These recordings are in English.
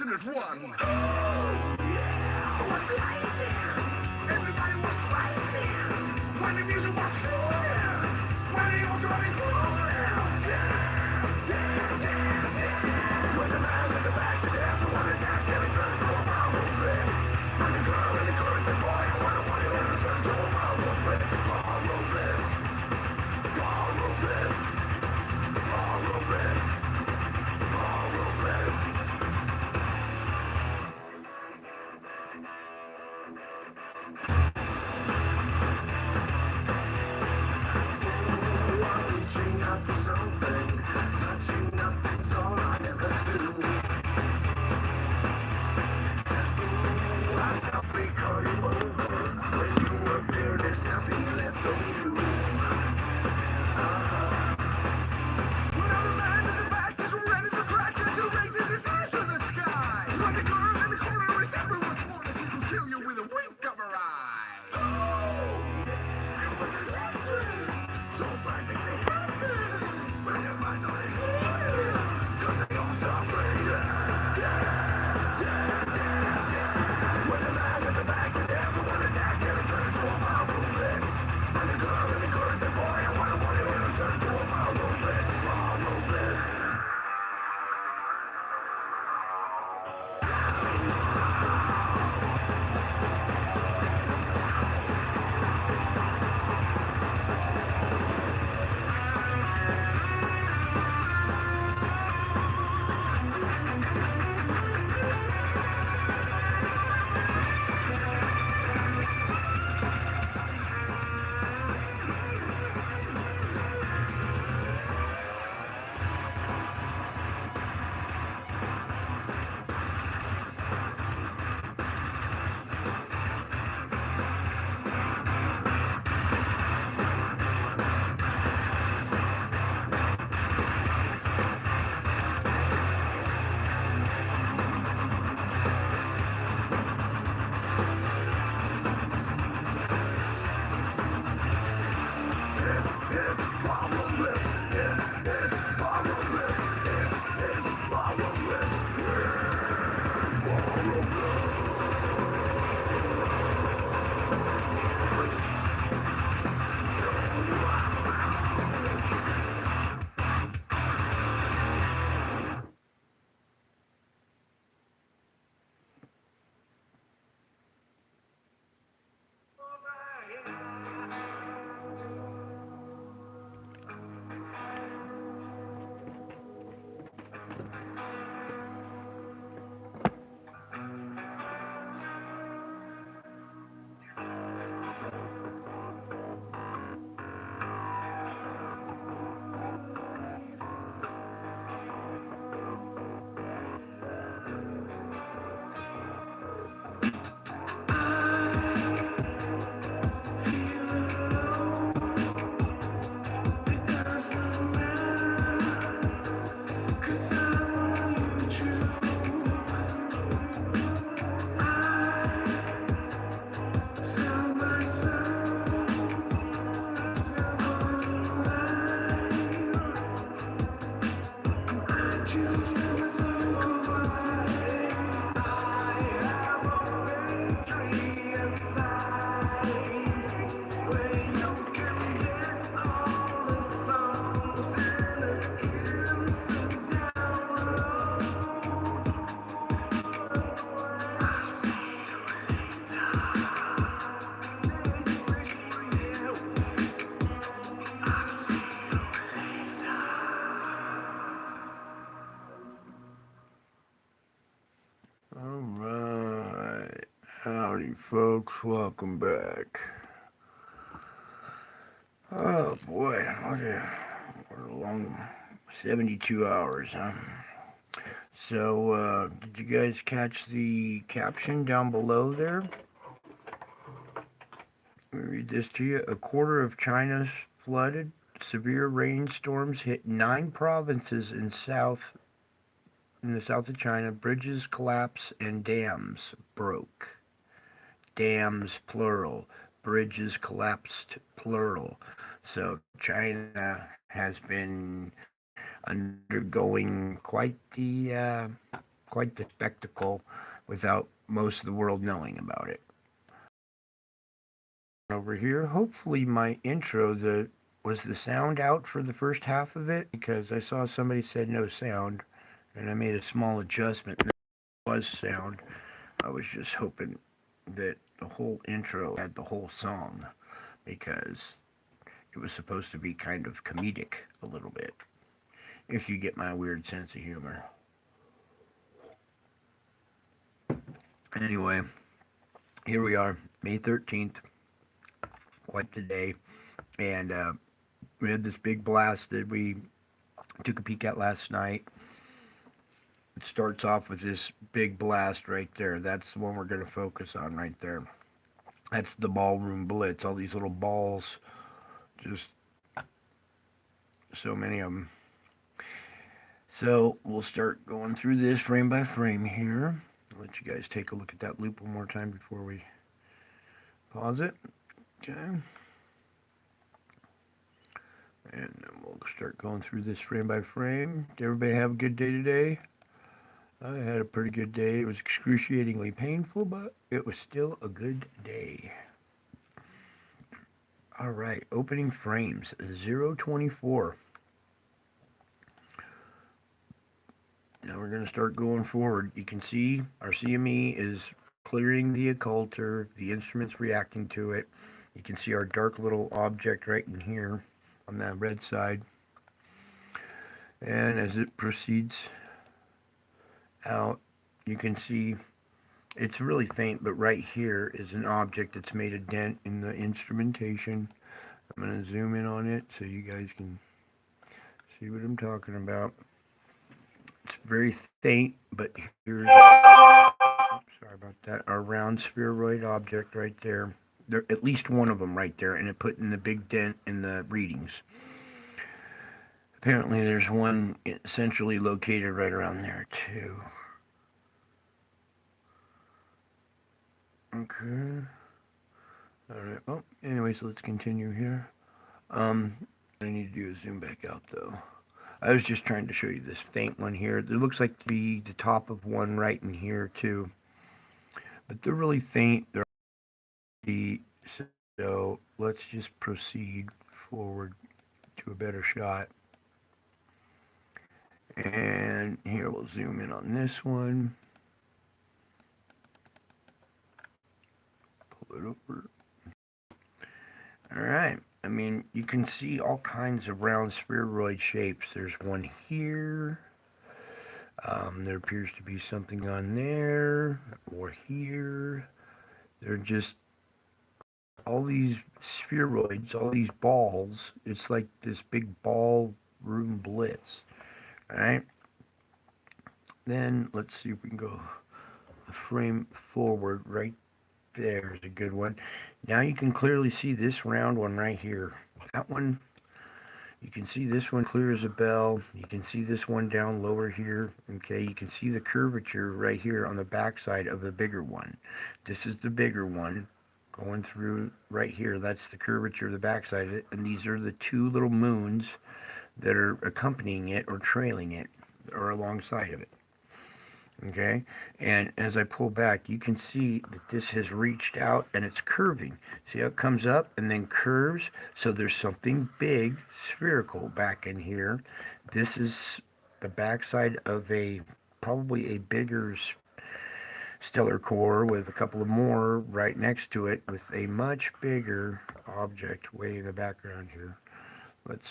passionate one. Oh, yeah, I was blinded. Everybody was fighting. When the music was flowing, when the old driving flowing. Yeah, yeah, yeah, yeah. When the man in the back to death, the one attack, and it turns to a ballroom blitz. When the girl in the chorus and boy, I want to turn to a ballroom blitz. Ballroom blitz. Ballroom blitz. Ballroom blitz. Ballroom blitz. Reaching out for something, touching nothing's all I ever do. I softly call you over. When you appear, there's nothing left of you. Now the man in the back is ready to crack as he raises his eyes to the sky. When the girl in the corner is everyone's wanting, she can kill you with a wink of her eye. Oh, yeah, it was electric. So practically happy. When your mind's on it, cause they all stop playing. Yeah, yeah, yeah, yeah. When the man in the back's an everyone attack, and it turns to a ballroom blitz. And the girl in the corner said, boy, I want it, it'll turn to a ballroom blitz. Ballroom blitz. Alright, howdy folks, welcome back. Oh boy, what a long 72 hours, huh? So, did you guys catch the caption down below there? Let me read this to you. A quarter of China's flooded. Severe rainstorms hit 9 provinces in the south of China. Bridges collapse and dams broke. Dams, plural. Bridges collapsed, plural. So China has been undergoing quite the quite the spectacle without most of the world knowing about it. Over here, hopefully my intro, was the sound out for the first half of it, because I saw somebody said no sound, and I made a small adjustment, and there was sound. I was just hoping that the whole intro had the whole song, because it was supposed to be kind of comedic a little bit, if you get my weird sense of humor. Anyway, here we are, May 13th, quite the day, and we had this big blast that we took a peek at last night. It starts off with this big blast right there. That's the one we're going to focus on right there. That's the Ballroom Blitz. All these little balls, just so many of them. So we'll start going through this frame by frame here. I'll let you guys take a look at that loop one more time before we pause it. Okay. And then we'll start going through this frame by frame. Did everybody have a good day today? I had a pretty good day. It was excruciatingly painful, but it was still a good day. Alright, opening frames, 024. Now we're going to start going forward. You can see our CME is clearing the occulter, the instrument's reacting to it. You can see our dark little object right in here on that red side. And as it proceeds out, you can see it's really faint, but right here is an object that's made a dent in the instrumentation. I'm going to zoom in on it so you guys can see what I'm talking about. It's very faint, but here's, oops, sorry about that, our round spheroid object right there. There, at least one of them right there, and it put in the big dent in the readings. Apparently there's one centrally located right around there too. Okay. Alright, well, anyway, so let's continue here. I need to do is zoom back out though. I was just trying to show you this faint one here. It looks like to be the top of one right in here too. But they're really faint. They're so let's just proceed forward to a better shot. And here we'll zoom in on this one. Pull it over. Alright, I mean, you can see all kinds of round spheroid shapes. There's one here. There appears to be something on there, or here. They're just all these spheroids, all these balls. It's like this big ballroom blitz. Alright? Then, let's see if we can go a frame forward. Right there is a good one. Now you can clearly see this round one right here. That one, you can see this one clear as a bell. You can see this one down lower here. Okay, you can see the curvature right here on the back side of the bigger one. This is the bigger one going through right here. That's the curvature of the back side of it. And these are the two little moons that are accompanying it or trailing it or alongside of it. Okay, and as I pull back, you can see that this has reached out and it's curving. See how it comes up and then curves? So there's something big, spherical back in here. This is the backside of probably a bigger stellar core with a couple of more right next to it with a much bigger object way in the background here. Let's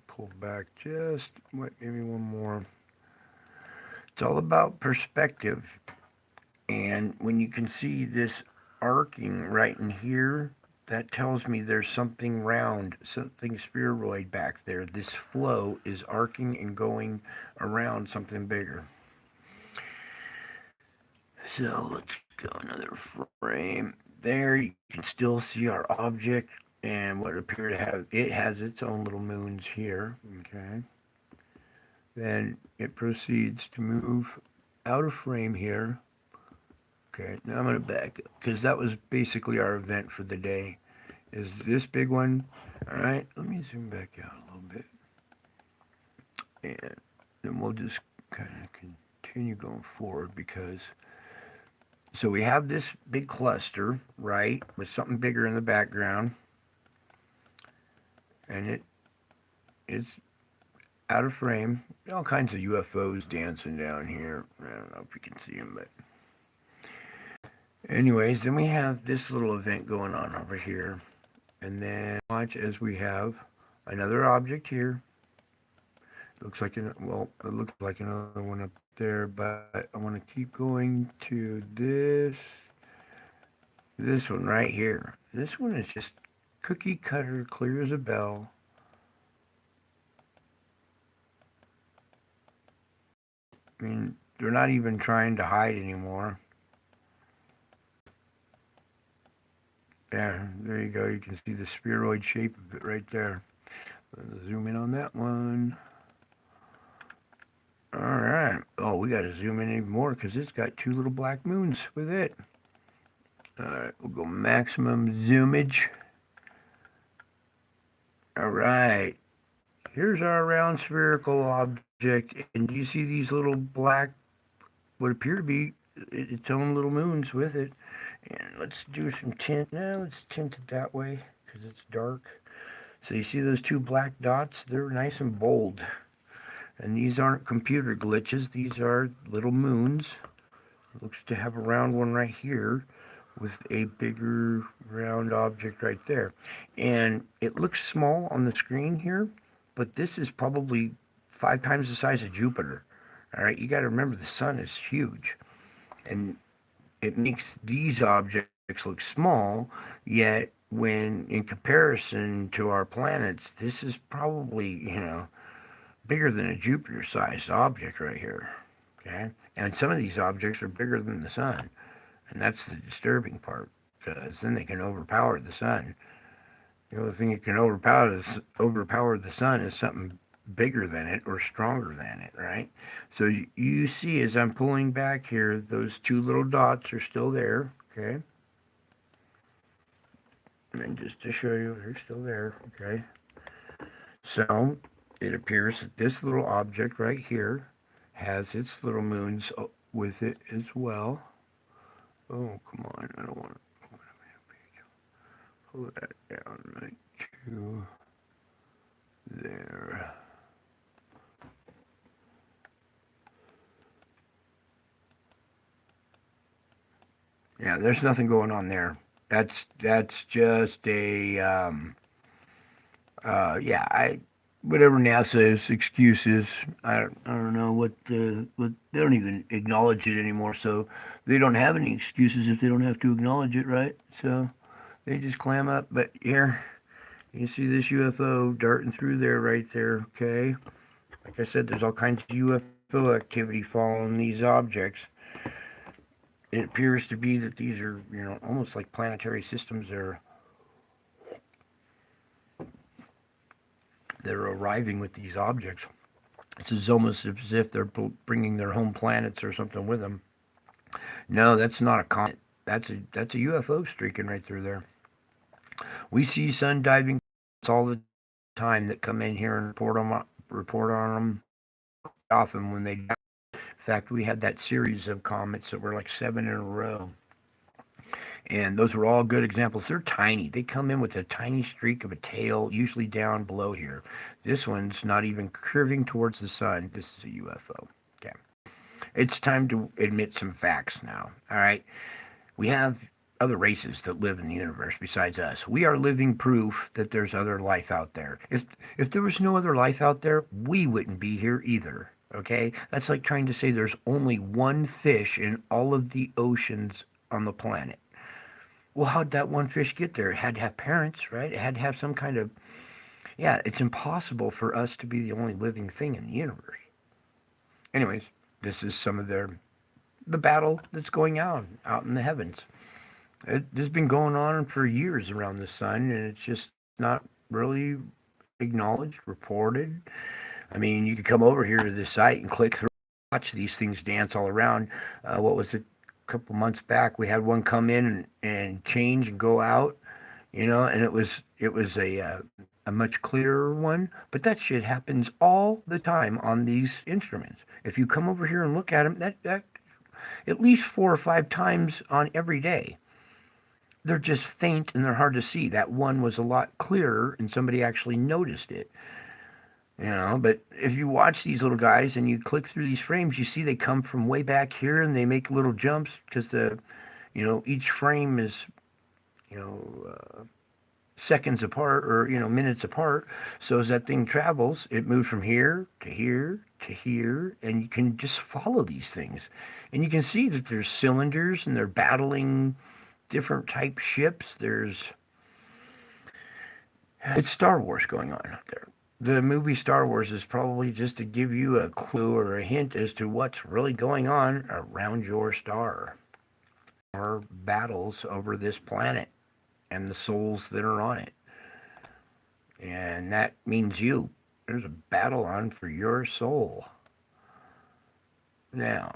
pull back just maybe one more. It's all about perspective, and when you can see this arcing right in here, that tells me there's something round, something spheroid back there. This flow is arcing and going around something bigger. So let's go another frame. There you can still see our object and what appear to have, it has its own little moons here. Okay. Then it proceeds to move out of frame here. Okay, now I'm going to back up because that was basically our event for the day. Is this big one? Alright, let me zoom back out a little bit. And then we'll just kind of continue going forward because so we have this big cluster, right, with something bigger in the background, and it's out of frame. All kinds of UFOs dancing down here. I don't know if you can see them, but anyways, then we have this little event going on over here, and then watch as we have another object here. Looks like it looks like another one up there, but I want to keep going to this one right here. This one is just cookie cutter, clear as a bell. I mean, they're not even trying to hide anymore. Yeah, there you go. You can see the spheroid shape of it right there. Let's zoom in on that one. Alright. Oh, we got to zoom in even more because it's got two little black moons with it. Alright, we'll go maximum zoomage. Alright. Here's our round spherical object. And do you see these little black, what appear to be its own little moons with it? And let's do some tint. Now let's tint it that way because it's dark. So you see those two black dots? They're nice and bold. And these aren't computer glitches. These are little moons. It looks to have a round one right here with a bigger round object right there. And it looks small on the screen here, but this is probably 5 times the size of Jupiter. All right, you got to remember the sun is huge. And it makes these objects look small, yet when in comparison to our planets, this is probably, you know, bigger than a Jupiter-sized object right here, okay? And some of these objects are bigger than the sun, and that's the disturbing part, because then they can overpower the sun. The only thing that can overpower the sun is something bigger than it or stronger than it, right? So you see as I'm pulling back here, those two little dots are still there, okay? And just to show you, they're still there, okay? So it appears that this little object right here has its little moons with it as well. Oh, come on. I don't want to pull that down right to there. Yeah, there's nothing going on there. That's just a, whatever NASA's excuse is, I don't know what they don't even acknowledge it anymore, so they don't have any excuses if they don't have to acknowledge it, right? So they just clam up. But here, you see this UFO darting through there right there, okay? Like I said, there's all kinds of UFO activity following these objects. It appears to be that these are, you know, almost like planetary systems that are arriving with these objects. It's almost as if they're bringing their home planets or something with them. No, that's not a comet. That's a UFO streaking right through there. We see sun diving all the time that come in here and report on them often when they die. In fact, we had that series of comets that were like 7 in a row. And those were all good examples. They're tiny. They come in with a tiny streak of a tail, usually down below here. This one's not even curving towards the sun. This is a UFO. Okay. It's time to admit some facts now. All right. We have other races that live in the universe besides us. We are living proof that there's other life out there. If there was no other life out there, we wouldn't be here either. Okay? That's like trying to say there's only one fish in all of the oceans on the planet. Well, how'd that one fish get there? It had to have parents, right? It had to have some kind of... Yeah, it's impossible for us to be the only living thing in the universe. Anyways, this is some of the battle that's going out in the heavens. This has been going on for years around the sun, and it's just not really acknowledged, reported. I mean, you could come over here to this site and click through, watch these things dance all around. What was it? A couple months back, we had one come in and change and go out, you know, and it was a a much clearer one, but that shit happens all the time on these instruments. If you come over here and look at them, that at least 4 or 5 times on every day. They're just faint and they're hard to see. That one was a lot clearer and somebody actually noticed it. But if you watch these little guys and you click through these frames, you see they come from way back here and they make little jumps because each frame is, you know, seconds apart or, minutes apart. So as that thing travels, it moves from here to here to here, and you can just follow these things. And you can see that there's cylinders and they're battling different type ships. It's Star Wars going on out there. The movie Star Wars is probably just to give you a clue or a hint as to what's really going on around your star. Or battles over this planet and the souls that are on it. And that means you. There's a battle on for your soul. Now,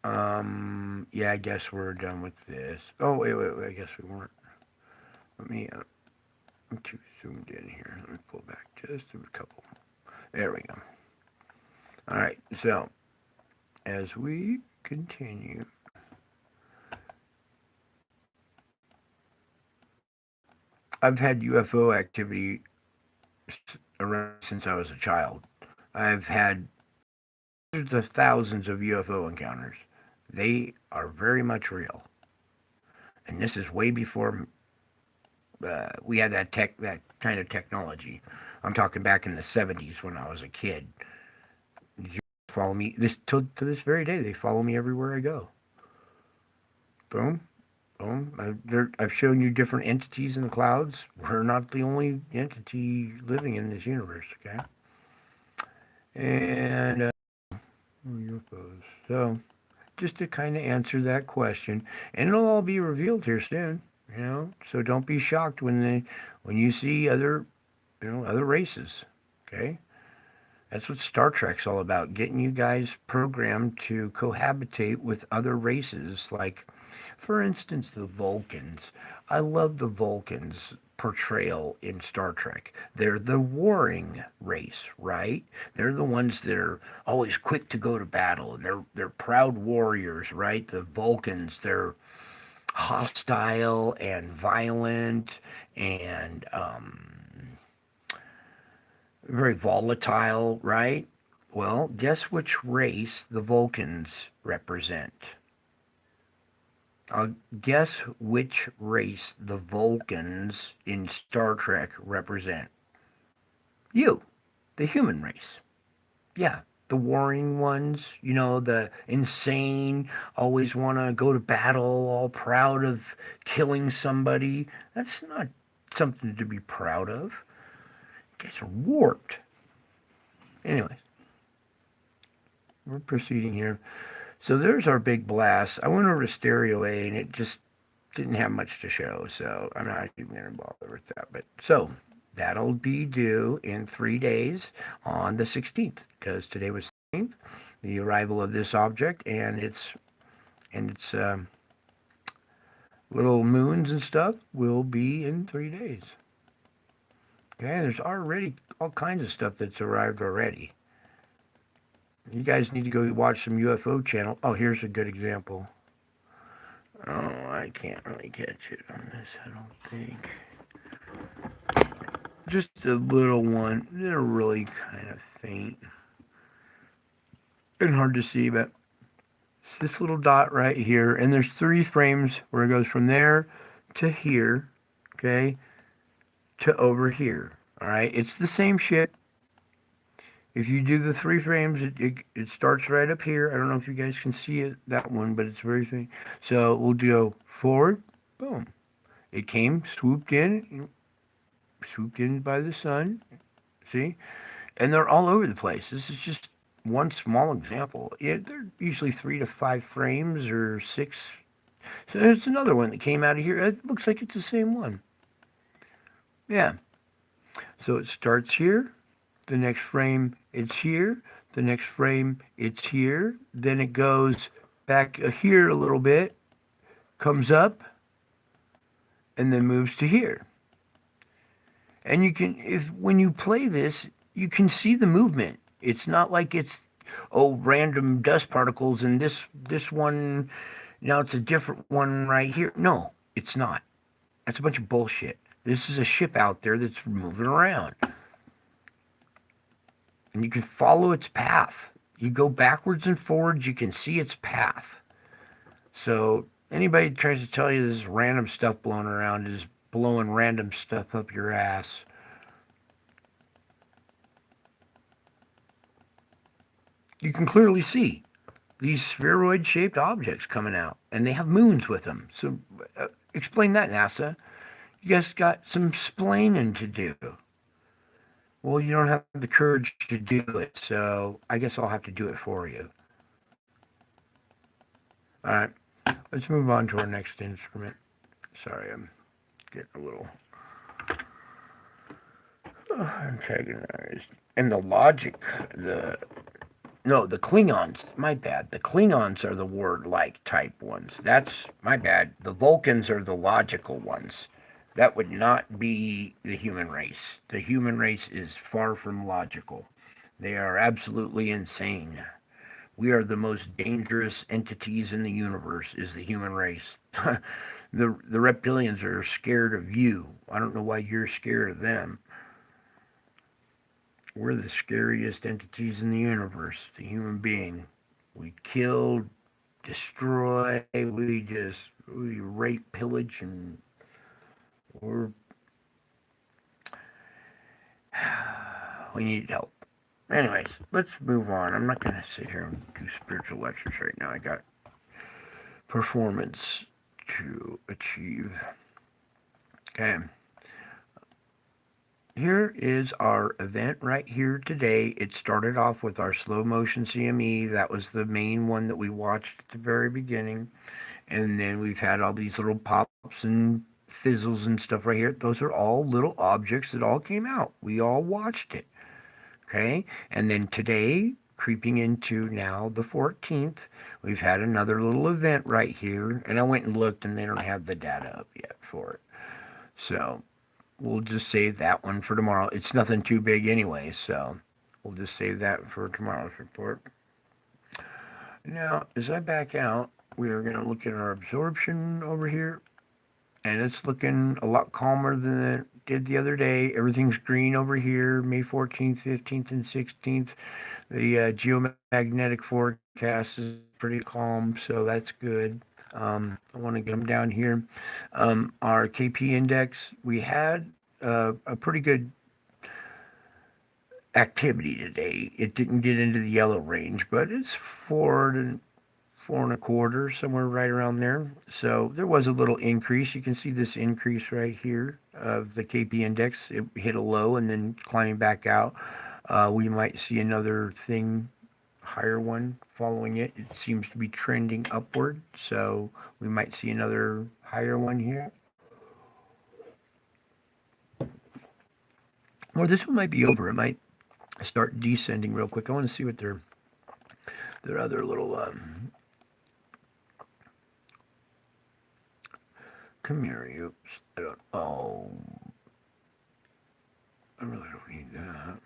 I guess we're done with this. Oh, wait, I guess we weren't. I'm too zoomed in here. Let me pull back just a couple. There we go. All right, so as we continue, I've had UFO activity around since I was a child. I've had hundreds of thousands of UFO encounters. They are very much real. And this is way before we had that kind of technology. I'm talking back in the 70s when I was a kid. You follow me to this very day. They follow me everywhere I go. Boom. I've shown you different entities in the clouds. We're not the only entity living in this universe, okay? And UFOs. So, just to kind of answer that question, and it'll all be revealed here soon, So don't be shocked when you see other races, okay? That's what Star Trek's all about, getting you guys programmed to cohabitate with other races, like, for instance, the Vulcans. I love the Vulcans' portrayal in Star Trek. They're the warring race, right? They're the ones that are always quick to go to battle. They're proud warriors, right? The Vulcans, they're hostile and violent and very volatile, right? Well, guess which race the Vulcans represent? Guess which race the Vulcans in Star Trek represent? You, the human race. Yeah, the warring ones, the insane, always want to go to battle, all proud of killing somebody. That's not something to be proud of. You guys are warped. Anyways, we're proceeding here. So there's our big blast. I went over to Stereo A, and it just didn't have much to show, so I'm not even going to bother with that. But so that'll be due in 3 days on the 16th, because today was 16th, the arrival of this object, and its little moons and stuff will be in 3 days. Okay, there's already all kinds of stuff that's arrived already. You guys need to go watch some UFO channel. Oh, here's a good example. Oh, I can't really catch it on this, I don't think. Just a little one. They're really kind of faint and hard to see, but it's this little dot right here, and there's 3 frames where it goes from there to here, okay, to over here. All right, it's the same shit. If you do the 3 frames, it starts right up here. I don't know if you guys can see it, that one, but it's very faint. So we'll go forward, boom. It came, swooped in by the sun, see? And they're all over the place. This is just one small example. They're usually 3 to 5 frames or 6. So there's another one that came out of here. It looks like it's the same one. Yeah. So it starts here. The next frame, it's here. The next frame, it's here. Then it goes back here a little bit, comes up, and then moves to here. And you can, if when you play this, you can see the movement. It's not like it's random dust particles and this one now it's a different one right here. No, it's not. That's a bunch of bullshit. This is a ship out there that's moving around, and you can follow its path. You go backwards and forwards, you can see its path. So anybody tries to tell you this random stuff blowing around is blowing random stuff up your ass. You can clearly see these spheroid shaped objects coming out, and they have moons with them. So explain that, NASA. You guys got some splaining to do. Well, you don't have the courage to do it, so I guess I'll have to do it for you. All right, let's move on to our next instrument. Sorry, I'm getting a little antagonized. And the logic, the Klingons, my bad. The Klingons are the word-like type ones. That's my bad. The Vulcans are the logical ones. That would not be the human race. The human race is far from logical. They are absolutely insane. We are the most dangerous entities in the universe, is the human race. The reptilians are scared of you. I don't know why you're scared of them. We're the scariest entities in the universe, the human being. We kill, destroy, we rape, pillage, and we need help. Anyways, let's move on. I'm not going to sit here and do spiritual lectures right now. I got performance to achieve. Okay. Here is our event right here today. It started off with our slow motion CME. That was the main one that we watched at the very beginning. And then we've had all these little pops and fizzles and stuff right here. Those are all little objects that all came out. We all watched it. Okay? And then today, creeping into now the 14th, we've had another little event right here. And I went and looked, and they don't have the data up yet for it. So we'll just save that one for tomorrow. It's nothing too big anyway, so we'll just save that for tomorrow's report. Now, as I back out, we are going to look at our absorption over here, and it's looking a lot calmer than it did the other day. Everything's green over here, May 14th, 15th, and 16th. The geomagnetic forecast is pretty calm, so that's good. I want to get them down here. Our KP index, we had a pretty good activity today. It didn't get into the yellow range, but it's 4.25, somewhere right around there. So there was a little increase. You can see this increase right here of the KP index. It hit a low and then climbing back out. We might see another thing, higher one following it. It seems to be trending upward, so we might see another higher one here. Or this one might be over. It might start descending real quick. I want to see what their other little come here. Oops. I really don't need that.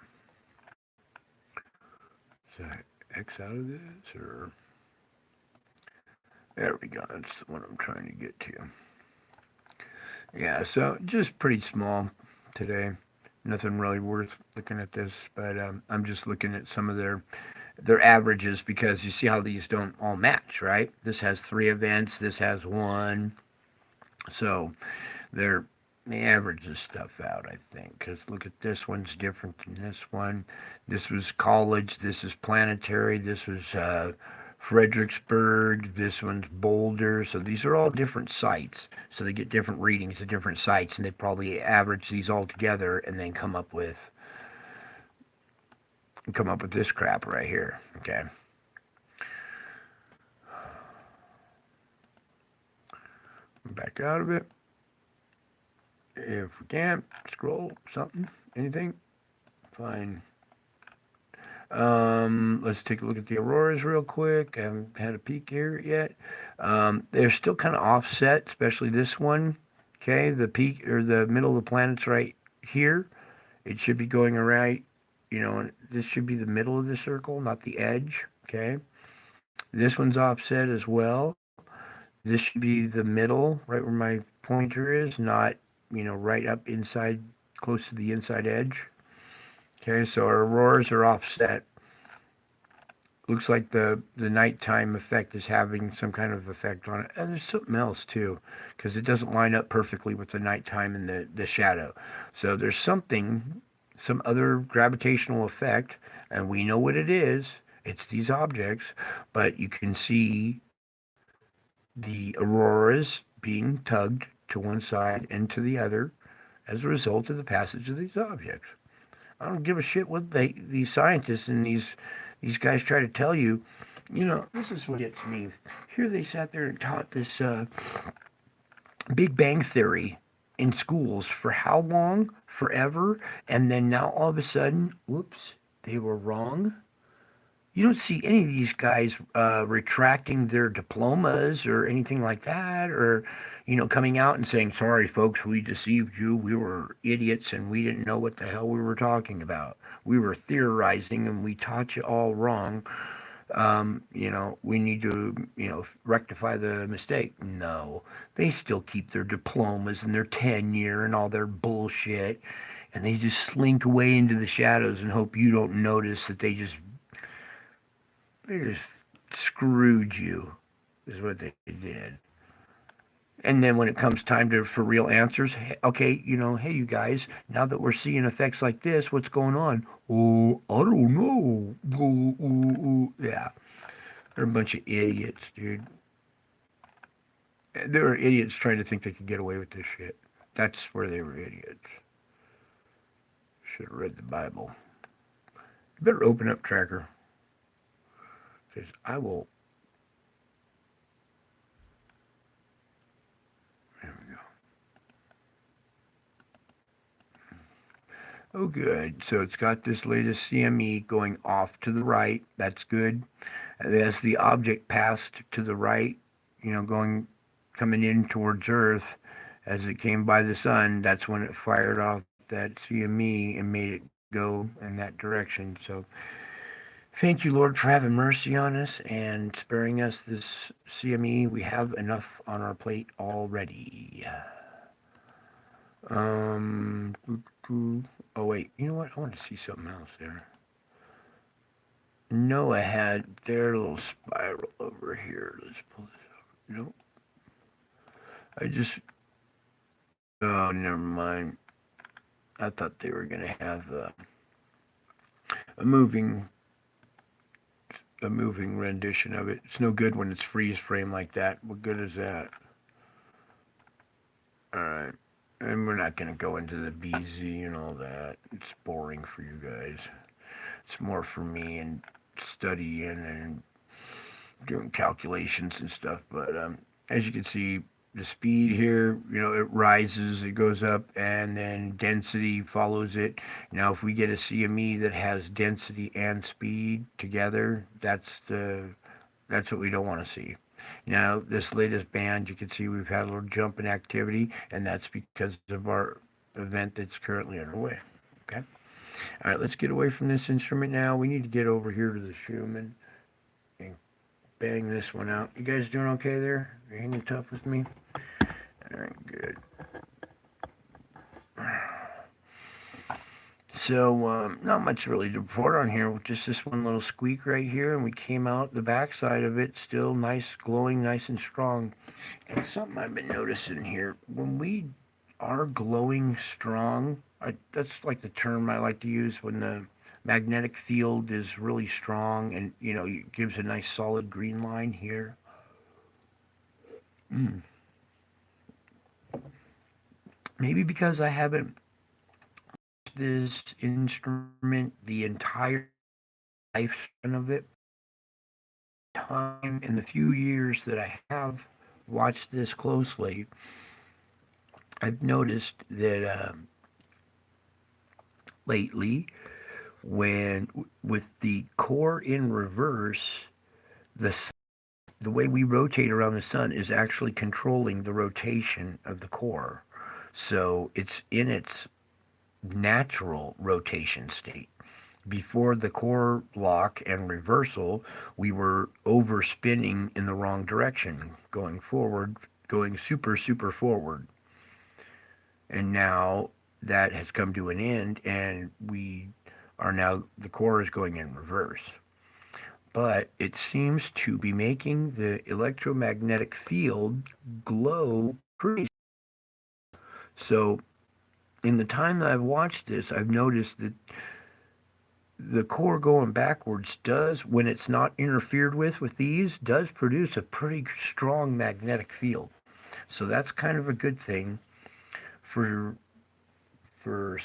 Is that X out of this, or there we go. That's what I'm trying to get to. Yeah, so just pretty small today. Nothing really worth looking at this, but I'm just looking at some of their averages, because you see how these don't all match, right? This has 3 events. This has 1. So they average this stuff out, I think, because look at this one's different than this one. This was college. This is planetary. This was Fredericksburg. This one's Boulder. So these are all different sites. So they get different readings at different sites, and they probably average these all together and then come up with this crap right here. Okay. Back out of it. If we can, scroll something, anything, fine. Let's take a look at the auroras real quick. I haven't had a peek here yet. They're still kind of offset, especially this one. Okay, the peak or the middle of the planet's right here, it should be going around, this should be the middle of the circle, not the edge, okay? This one's offset as well. This should be the middle, right where my pointer is, not, right up inside, close to the inside edge. Okay, so our auroras are offset. Looks like the nighttime effect is having some kind of effect on it. And there's something else too, because it doesn't line up perfectly with the nighttime and the shadow. So there's some other gravitational effect, and we know what it is. It's these objects, but you can see the auroras being tugged to one side and to the other as a result of the passage of these objects. I don't give a shit what these scientists and these guys try to tell you. This is what gets me. Here they sat there and taught this Big Bang Theory in schools for how long? Forever. And then now all of a sudden, whoops, they were wrong. You don't see any of these guys retracting their diplomas or anything like that, or coming out and saying, "Sorry, folks, we deceived you. We were idiots and we didn't know what the hell we were talking about. We were theorizing and we taught you all wrong. We need to, rectify the mistake." No, they still keep their diplomas and their tenure and all their bullshit, and they just slink away into the shadows and hope you don't notice that they just screwed you, is what they did. And then when it comes time for real answers, okay, hey, you guys, now that we're seeing effects like this, what's going on? Oh, I don't know. Yeah, they're a bunch of idiots, dude. They were idiots trying to think they could get away with this shit. That's where they were idiots. Should have read the Bible. You better open up Tracker. Because I will. There we go. Oh, good. So it's got this latest CME going off to the right. That's good. As the object passed to the right, coming in towards Earth, as it came by the sun, that's when it fired off that CME and made it go in that direction. So thank you, Lord, for having mercy on us and sparing us this CME. We have enough on our plate already. Oh, wait. You know what? I want to see something else there. Noah had their little spiral over here. Let's pull this over. Nope. Oh, never mind. I thought they were going to have a moving rendition of it. It's no good when it's freeze frame like that. What good is that? Alright. And we're not going to go into the BZ and all that. It's boring for you guys. It's more for me and studying and doing calculations and stuff. But as you can see, the speed here, it rises, it goes up, and then density follows it. Now, if we get a CME that has density and speed together, that's what we don't want to see. Now, this latest band, you can see we've had a little jump in activity, and that's because of our event that's currently underway. Okay? All right, let's get away from this instrument now. We need to get over here to the Schumann and bang this one out. You guys doing okay there? You hanging tough with me? All right, good. So, not much really to report on here. Just this one little squeak right here, and we came out the backside of it still nice, glowing, nice and strong. And something I've been noticing here, when we are glowing strong, that's like the term I like to use when the magnetic field is really strong and, it gives a nice solid green line here. Maybe because I haven't this instrument the entire lifespan of it. Time in the few years that I have watched this closely, I've noticed that lately, when with the core in reverse, the way we rotate around the sun is actually controlling the rotation of the core. So it's in its natural rotation state. Before the core lock and reversal, we were overspinning in the wrong direction, going forward, going super forward. And now that has come to an end, and we are now, the core is going in reverse. But it seems to be making the electromagnetic field glow pretty. So, in the time that I've watched this, I've noticed that the core going backwards does, when it's not interfered with these, does produce a pretty strong magnetic field. So that's kind of a good thing for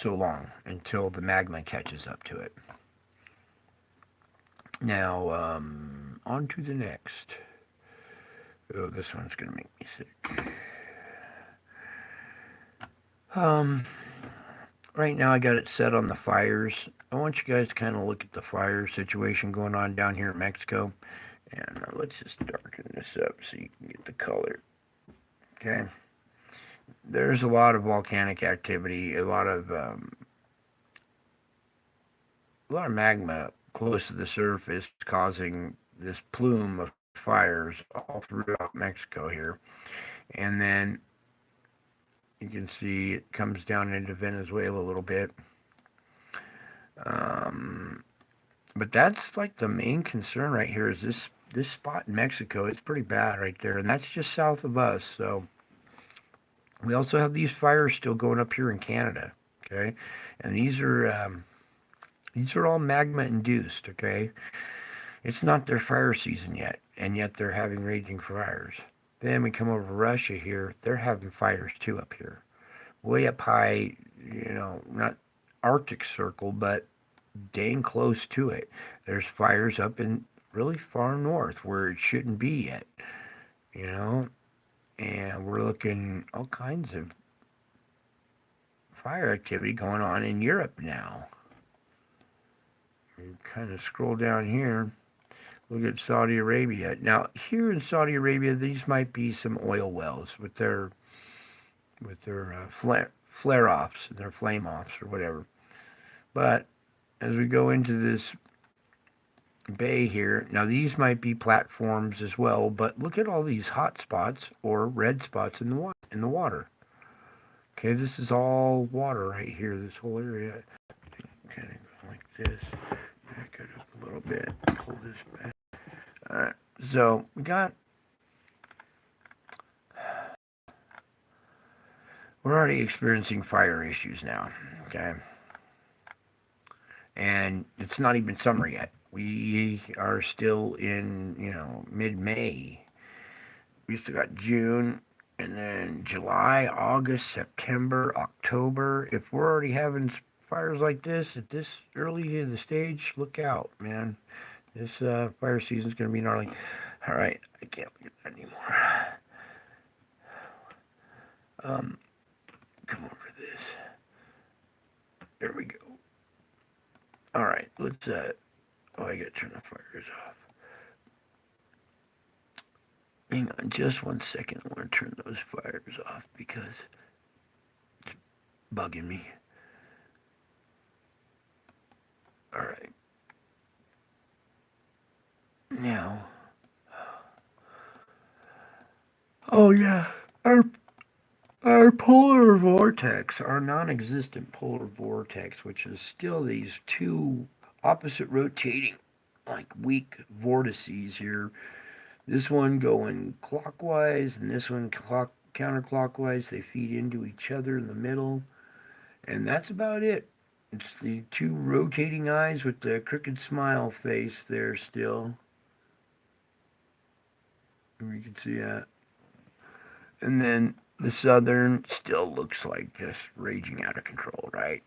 so long until the magma catches up to it. Now, on to the next. Oh, this one's gonna make me sick. Right now I got it set on the fires. I want you guys to kind of look at the fire situation going on down here in Mexico. And let's just darken this up so you can get the color. Okay. There's a lot of volcanic activity, a lot of magma close to the surface causing this plume of fires all throughout Mexico here. And then you can see it comes down into Venezuela a little bit. But that's like the main concern right here is this spot in Mexico. It's pretty bad right there, and that's just south of us. So we also have these fires still going up here in Canada. Okay, and these are all magma induced. Okay, it's not their fire season yet, and yet they're having raging fires. Then we come over to Russia here. They're having fires too up here. Way up high, not Arctic Circle, but dang close to it. There's fires up in really far north where it shouldn't be yet. And we're looking all kinds of fire activity going on in Europe now. You kind of scroll down here. Look at Saudi Arabia. Now, here in Saudi Arabia, these might be some oil wells with their flare-offs, their flame-offs or whatever. But as we go into this bay here, now these might be platforms as well, but look at all these hot spots or red spots in the water. Okay, this is all water right here, this whole area. Kind of go like this. Back it up a little bit. Pull this back. Alright, so we're already experiencing fire issues now, okay? And it's not even summer yet. We are still in, mid-May. We still got June, and then July, August, September, October. If we're already having fires like this at this early in the stage, look out, man. This fire season is going to be gnarly. All right, I can't look at that anymore. Come over this. There we go. All right, let's. I gotta turn the fires off. Hang on, just 1 second. I want to turn those fires off because it's bugging me. All right. Now. Oh yeah, our polar vortex, our non-existent polar vortex, which is still these two opposite rotating, like weak vortices here. This one going clockwise and this one counterclockwise. They feed into each other in the middle. And that's about it. It's the two rotating eyes with the crooked smile face there still. You can see that. And then the southern still looks like just raging out of control, right?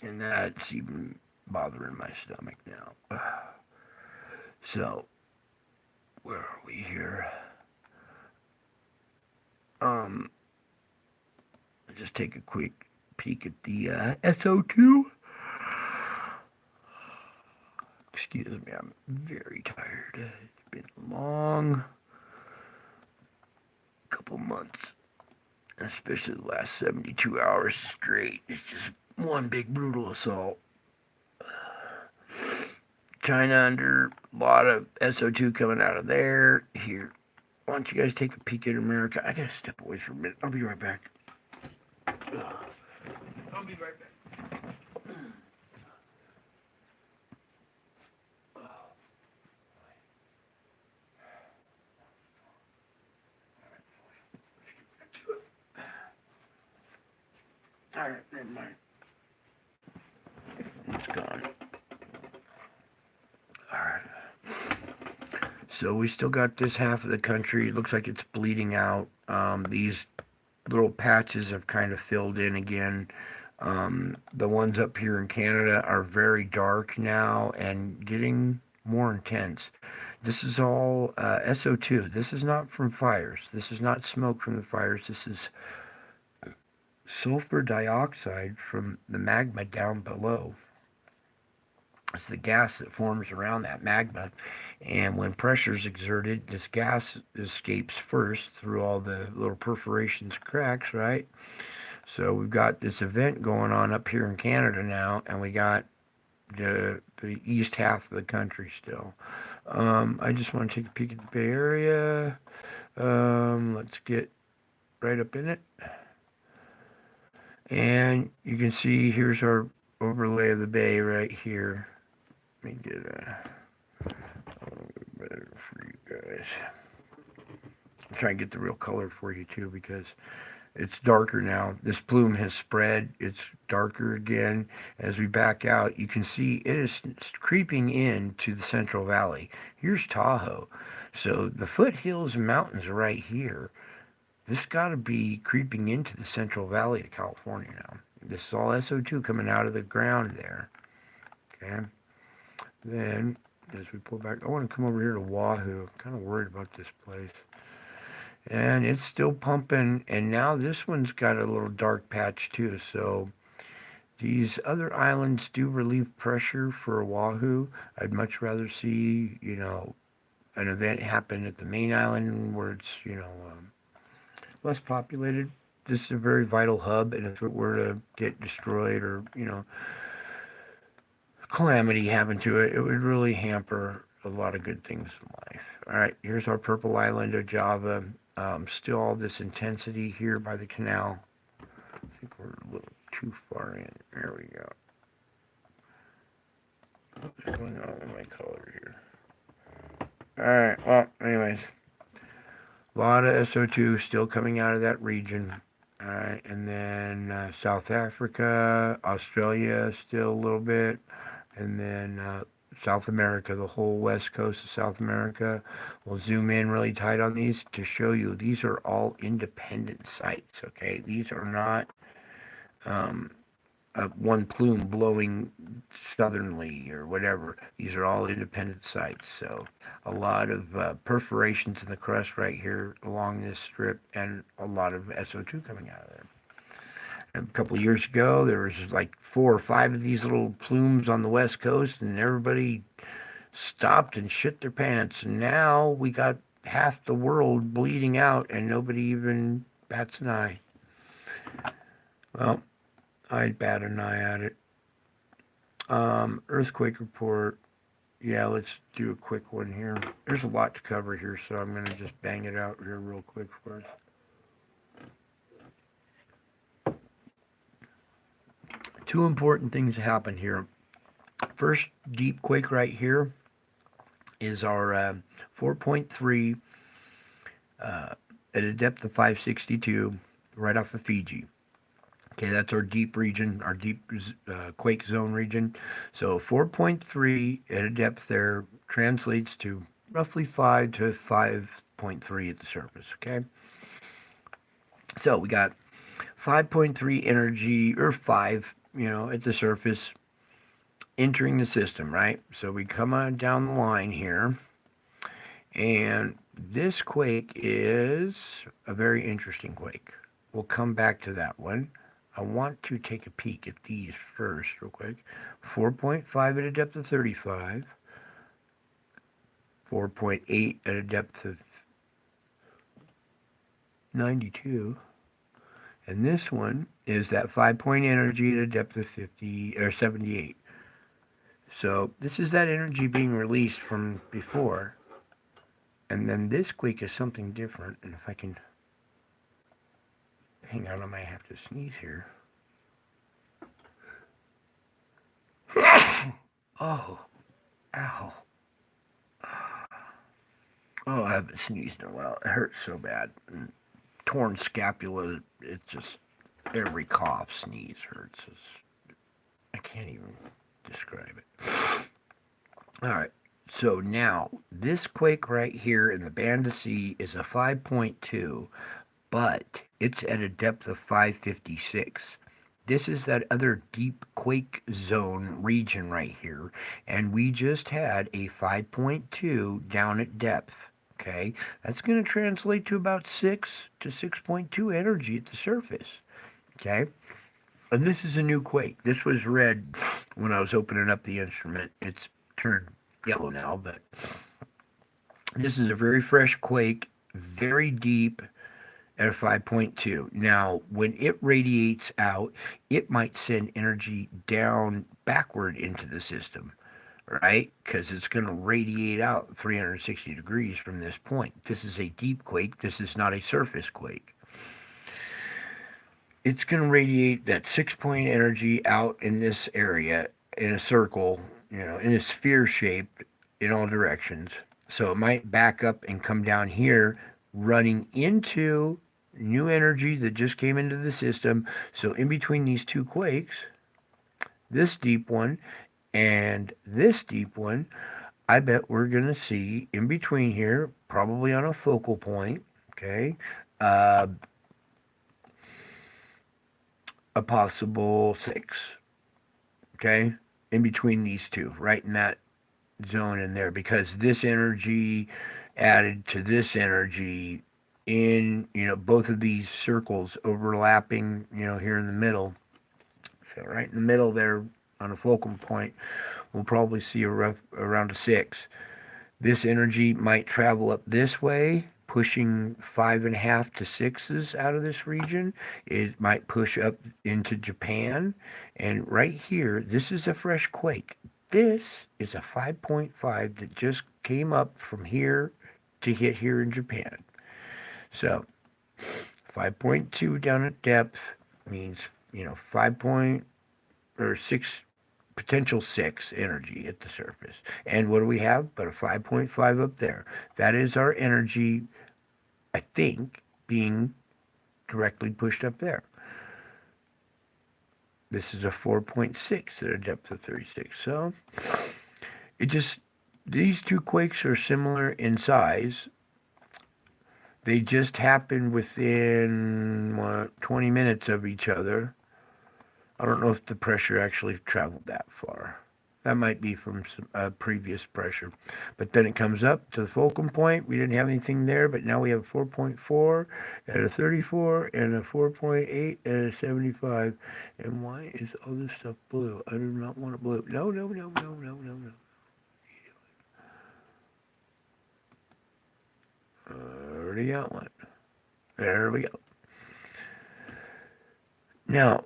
And that's even bothering my stomach now. So, where are we here? I'll just take a quick peek at the SO2. Excuse me, I'm very tired. It's been a long couple months, especially the last 72 hours straight. It's just one big brutal assault. China under a lot of SO2 coming out of there. Here, why don't you guys take a peek at America? I gotta step away for a minute. I'll be right back. I'll be right back. Alright, never mind. It's gone. Alright. So we still got this half of the country. It looks like it's bleeding out. These little patches have kind of filled in again. The ones up here in Canada are very dark now and getting more intense. This is all SO2. This is not from fires. This is not smoke from the fires. This is sulfur dioxide from the magma down below. It's the gas that forms around that magma, and when pressure is exerted, this gas escapes first through all the little perforations, cracks, right? So we've got this event going on up here in Canada now, and we got the east half of the country still. I just want to take a peek at the Bay Area. Let's get right up in it. And you can see here's our overlay of the bay right here. Let me get a little bit better for you guys. I'll try and get the real color for you too, because it's darker now. This plume has spread. It's darker again. As we back out, you can see it's creeping into the Central Valley. Here's Tahoe. So the foothills and mountains are right here. This got to be creeping into the Central Valley of California now. This is all SO2 coming out of the ground there. Okay. Then, as we pull back, I want to come over here to Wahoo. I'm kind of worried about this place. And it's still pumping, and now this one's got a little dark patch too. So these other islands do relieve pressure for Oahu. I'd much rather see, an event happen at the main island where it's, less populated. This is a very vital hub, and if it were to get destroyed or, calamity happen to it, it would really hamper a lot of good things in life. All right, here's our purple island of Java. Still all this intensity here by the canal. I think we're a little too far in. There we go. What's going on with my color here? Alright, well, anyways. A lot of SO2 still coming out of that region. Alright, and then South Africa, Australia still a little bit. And then South America, the whole west coast of South America. We'll zoom in really tight on these to show you these are all independent sites, okay? These are not one plume blowing southerly or whatever. These are all independent sites. So a lot of perforations in the crust right here along this strip, and a lot of SO2 coming out of there. A couple of years ago, there was like 4 or 5 of these little plumes on the west coast, and everybody stopped and shit their pants. And now we got half the world bleeding out, and nobody even bats an eye. Well, I'd bat an eye at it. Earthquake report. Yeah, let's do a quick one here. There's a lot to cover here, so I'm going to just bang it out here real quick for us. Two important things happen here. First deep quake right here is our 4.3 at a depth of 562 right off of Fiji. Okay, that's our deep region, our deep quake zone region. So 4.3 at a depth there translates to roughly 5 to 5.3 at the surface, okay? So we got 5.3 energy, or 5, at the surface, entering the system, right? So we come on down the line here, and this quake is a very interesting quake. We'll come back to that one. I want to take a peek at these first real quick. 4.5 at a depth of 35, 4.8 at a depth of 92, and this one is that 5-point energy at a depth of 50 or 78. So this is that energy being released from before. And then this quake is something different. And if I can hang on, I might have to sneeze here. Oh, ow. Oh, I haven't sneezed in a while. It hurts so bad. And torn scapula, it just, every cough, sneeze hurts. I can't even describe it. All right. So now, this quake right here in the Band of Sea is a 5.2, but it's at a depth of 556. This is that other deep quake zone region right here, and we just had a 5.2 down at depth. Okay, that's going to translate to about 6 to 6.2 energy at the surface. Okay, and this is a new quake. This was red when I was opening up the instrument. It's turned yellow now, but this is a very fresh quake, very deep at a 5.2. Now, when it radiates out, it might send energy down backward into the system, right? Because it's going to radiate out 360 degrees from this point. This is a deep quake. This is not a surface quake. It's going to radiate that 6-point energy out in this area in a circle, in a sphere shape in all directions. So it might back up and come down here, running into new energy that just came into the system. So in between these two quakes, this deep one and this deep one, I bet we're going to see in between here, probably on a focal point, okay, a possible 6, okay, in between these two, right in that zone in there, because this energy added to this energy in, both of these circles overlapping, here in the middle. So right in the middle there on a focal point, we'll probably see around a 6. This energy might travel up this way, pushing 5.5 to 6s out of this region. It might push up into Japan. And right here, this is a fresh quake. This is a 5.5 that just came up from here to hit here in Japan. So 5.2 down at depth means, 5 point or 6, potential 6 energy at the surface. And what do we have but a 5.5 up there? That is our energy, I think, being directly pushed up there. This is a 4.6 at a depth of 36. So these two quakes are similar in size. They just happen within 20 minutes of each other. I don't know if the pressure actually traveled that far. That might be from some previous pressure. But then it comes up to the focal point. We didn't have anything there, but now we have 4.4 at a 34 and a 4.8 at a 75. And why is all this stuff blue? I do not want it blue. No. Already got one. There we go. Now,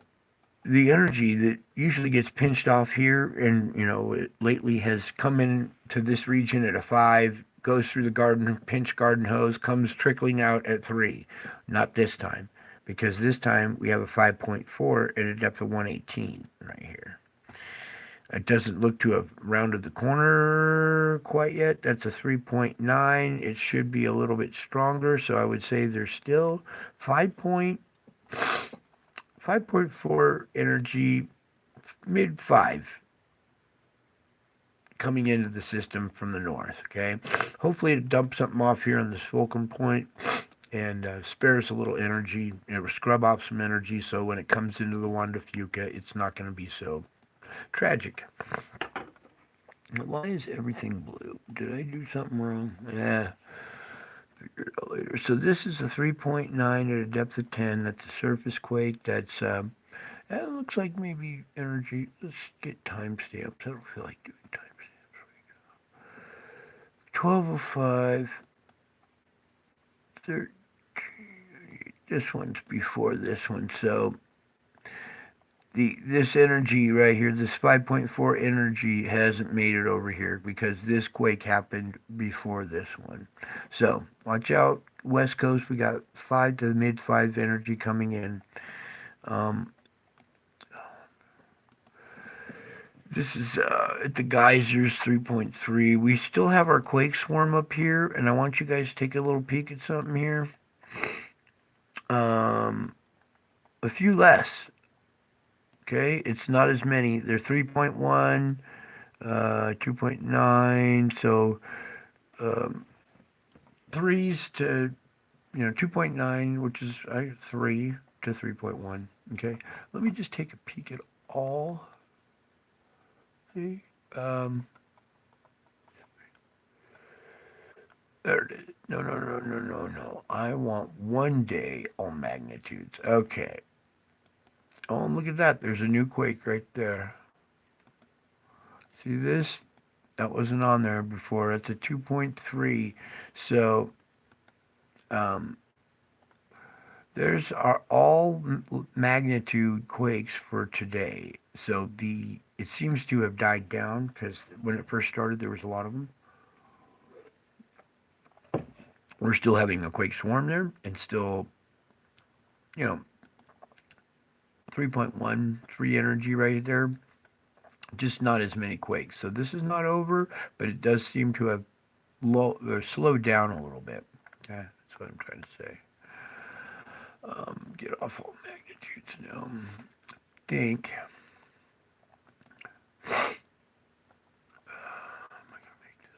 the energy that usually gets pinched off here and, it lately has come into this region at a 5, goes through the pinch garden hose, comes trickling out at 3. Not this time, because this time we have a 5.4 at a depth of 118 right here. It doesn't look to have rounded the corner quite yet. That's a 3.9. It should be a little bit stronger, so I would say there's still 5.4 energy, mid-5, coming into the system from the north, okay? Hopefully it dumps something off here on this focal point and spares a little energy, scrub off some energy, so when it comes into the Wanda Fuca, it's not going to be so tragic. Why is everything blue? Did I do something wrong? Yeah. Figure it out later. So this is a 3.9 at a depth of 10. That's a surface quake. That looks like maybe energy. Let's get timestamps. I don't feel like doing timestamps right now. 12:05. 13. This one's before this one, so this energy right here, this 5.4 energy hasn't made it over here because this quake happened before this one. So watch out, West Coast. We got 5 to mid 5 energy coming in. Um, this is at the geysers 3.3. We still have our quake swarm up here, and I want you guys to take a little peek at something here. A few less. Okay, it's not as many. They're 3.1, 2.9, so um, 3s to 2.9, which is 3 to 3.1. Okay, let me just take a peek at all. See, there it is. No. I want 1 day all magnitudes. Okay. Oh, and look at that. There's a new quake right there. See this? That wasn't on there before. It's a 2.3. So there's our all magnitude quakes for today. So it seems to have died down because when it first started, there was a lot of them. We're still having a quake swarm there, and still, 3.13 energy right there. Just not as many quakes. So this is not over, but it does seem to have slowed down a little bit. Okay, that's what I'm trying to say. Get off all magnitudes now. I think. How am I gonna make this?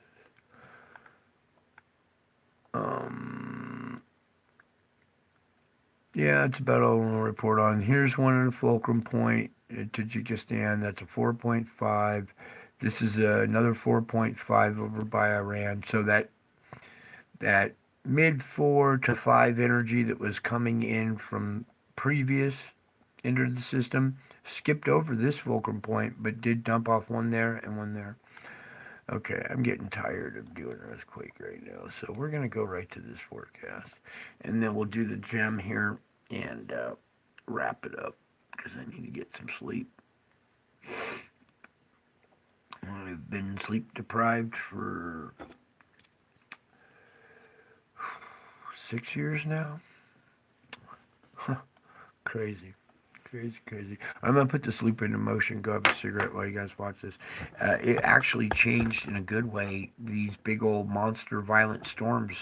Yeah, it's about all we'll report on. Here's one at a fulcrum point to Tajikistan. That's a 4.5. This is another 4.5 over by Iran. So that mid 4 to 5 energy that was coming in from previous into the system skipped over this fulcrum point, but did dump off one there and one there. Okay, I'm getting tired of doing earthquake right now, so we're going to go right to this forecast. And then we'll do the gem here and wrap it up, because I need to get some sleep. I've been sleep deprived for 6 years now. Crazy. I'm going to put the sleep into motion, go have a cigarette while you guys watch this. It actually changed in a good way. These big old monster violent storms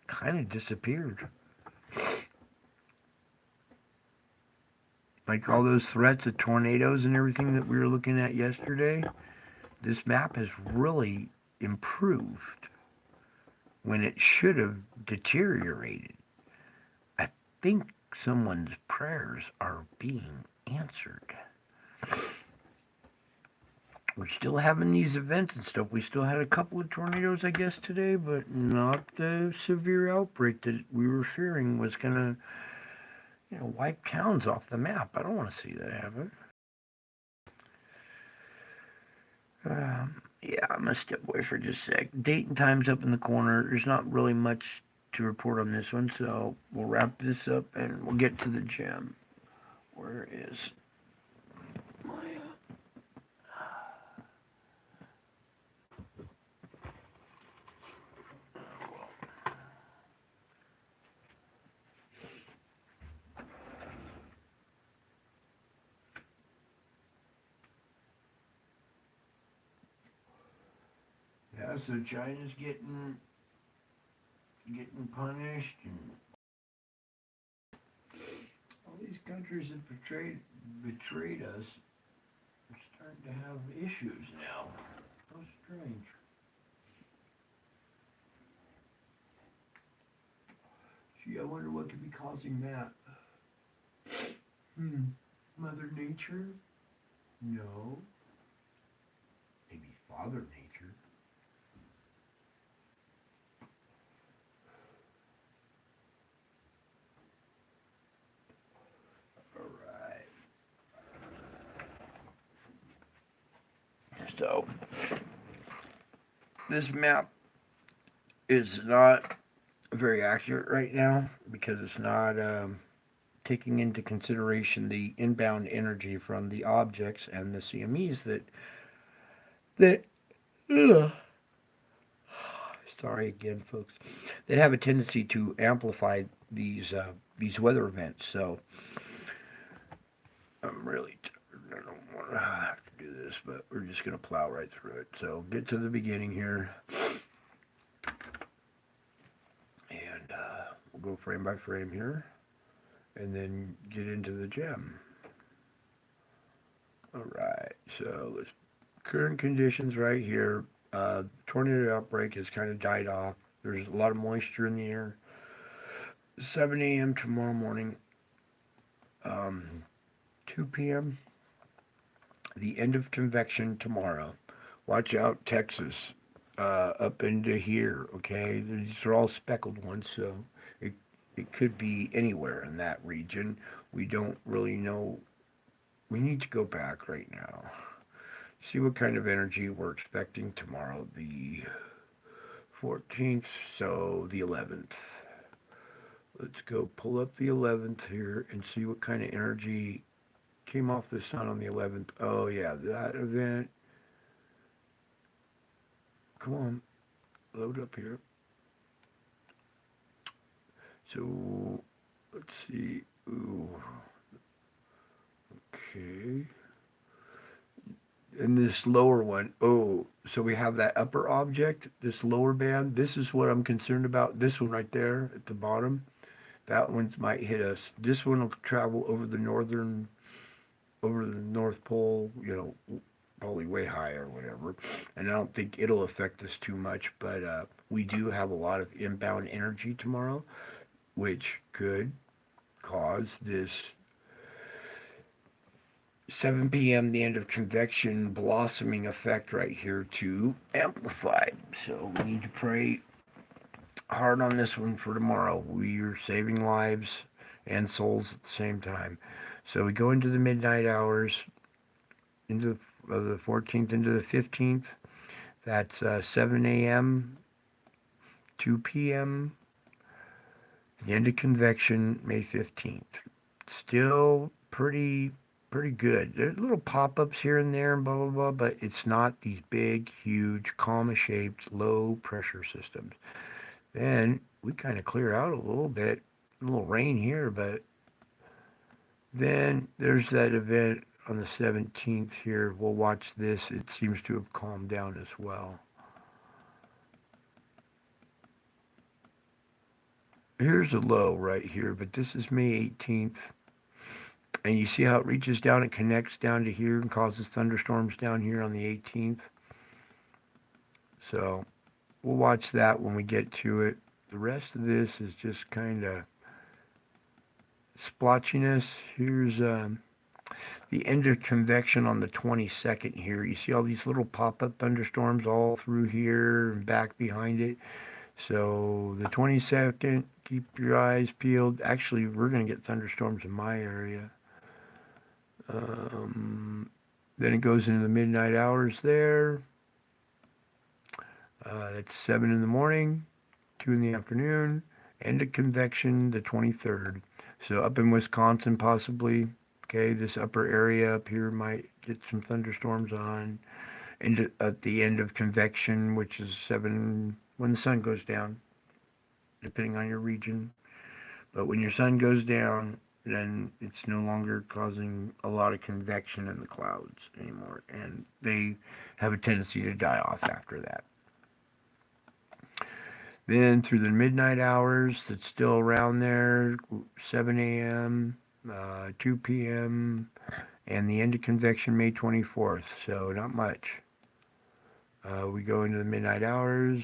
kind of disappeared. Like all those threats of tornadoes and everything that we were looking at yesterday, this map has really improved when it should have deteriorated. I think someone's prayers are being answered. We're still having these events and stuff. We still had a couple of tornadoes, I guess, today, but not the severe outbreak that we were fearing was going to, wipe towns off the map. I don't want to see that happen. Yeah, I'm going to step away for just a sec. Date and time's up in the corner. There's not really much to report on this one, so we'll wrap this up and we'll get to the gem. Where is my yeah, so China's getting punished, and all these countries that betrayed us are starting to have issues now. How strange. Gee, I wonder what could be causing that. Mother Nature? No. Maybe Father Nature. Alright. So, this map is not very accurate right now because it's not taking into consideration the inbound energy from the objects and the CMEs that ugh, sorry again, folks, that have a tendency to amplify these weather events. So I'm really tired. I don't want to have to do this, but we're just going to plow right through it. So get to the beginning here, and we'll go frame by frame here, and then get into the gem. All right, so let's current conditions right here. Tornado outbreak has kind of died off. There's a lot of moisture in the air. 7 a.m. tomorrow morning, 2 p.m. the end of convection tomorrow. Watch out, Texas, up into here, okay? These are all speckled ones, so it could be anywhere in that region. We don't really know. We need to go back right now. See what kind of energy we're expecting tomorrow, the 14th, so the 11th. Let's go pull up the 11th here and see what kind of energy came off the sun on the 11th. Oh, yeah, that event. Come on, load up here. So, let's see. Ooh. Okay. And this lower one, oh, so we have that upper object, this lower band. This is what I'm concerned about. This one right there at the bottom. That one might hit us. This one will travel over the North Pole, you know, probably way high or whatever. And I don't think it'll affect us too much, but we do have a lot of inbound energy tomorrow, which could cause this 7 p.m., the end of convection blossoming effect right here to amplify. So we need to pray hard on this one for tomorrow. We are saving lives and souls at the same time. So we go into the midnight hours, into the 14th, into the 15th. That's 7 a.m., 2 p.m., the end of convection, May 15th. Still pretty good. There's little pop-ups here and there and blah, blah, blah, but it's not these big, huge, comma-shaped, low-pressure systems. Then we kind of clear out a little bit, a little rain here, but then there's that event on the 17th here. We'll watch this. It seems to have calmed down as well. Here's a low right here, but this is May 18th. And you see how it reaches down and connects down to here and causes thunderstorms down here on the 18th. So we'll watch that when we get to it. The rest of this is just kind of splotchiness. Here's the end of convection on the 22nd here. You see all these little pop-up thunderstorms all through here and back behind it. So the 22nd, keep your eyes peeled. Actually, we're going to get thunderstorms in my area. Then it goes into the midnight hours there. That's 7 in the morning, 2 in the afternoon. End of convection, the 23rd. So up in Wisconsin, possibly. Okay, this upper area up here might get some thunderstorms on. And at the end of convection, which is 7 when the sun goes down, depending on your region. But when your sun goes down, then it's no longer causing a lot of convection in the clouds anymore. And they have a tendency to die off after that. Then through the midnight hours, it's still around there, 7 a.m., 2 p.m., and the end of convection, May 24th. So not much. We go into the midnight hours.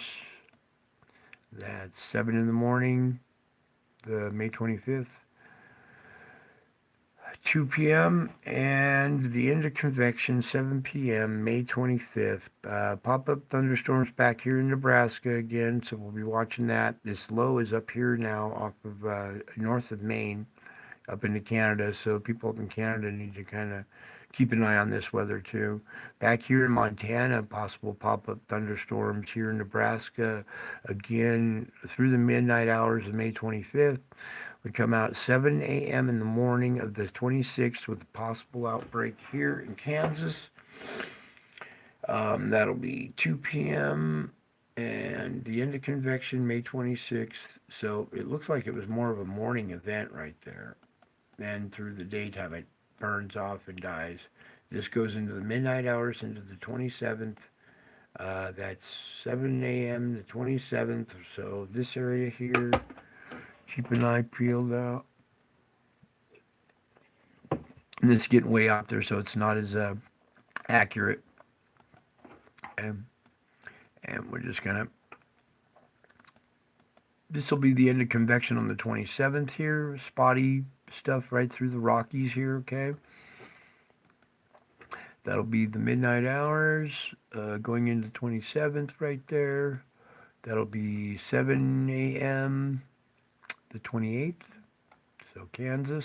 That's 7 in the morning, the May 25th. 2 p.m. and the end of convection, 7 p.m., May 25th. Pop-up thunderstorms back here in Nebraska again, so we'll be watching that. This low is up here now off of north of Maine, up into Canada, so people up in Canada need to kind of keep an eye on this weather too. Back here in Montana, possible pop-up thunderstorms. Here in Nebraska, again, through the midnight hours of May 25th. We come out 7 a.m. in the morning of the 26th with a possible outbreak here in Kansas. That'll be 2 p.m. and the end of convection May 26th. So it looks like it was more of a morning event right there. Then through the daytime it burns off and dies. This goes into the midnight hours into the 27th. That's 7 a.m. the 27th. So this area here, keep an eye peeled out. And it's getting way out there, so it's not as accurate. And we're just gonna. This will be the end of convection on the 27th here. Spotty stuff right through the Rockies here. Okay. That'll be the midnight hours, going into 27th right there. That'll be 7 a.m. the 28th, so Kansas.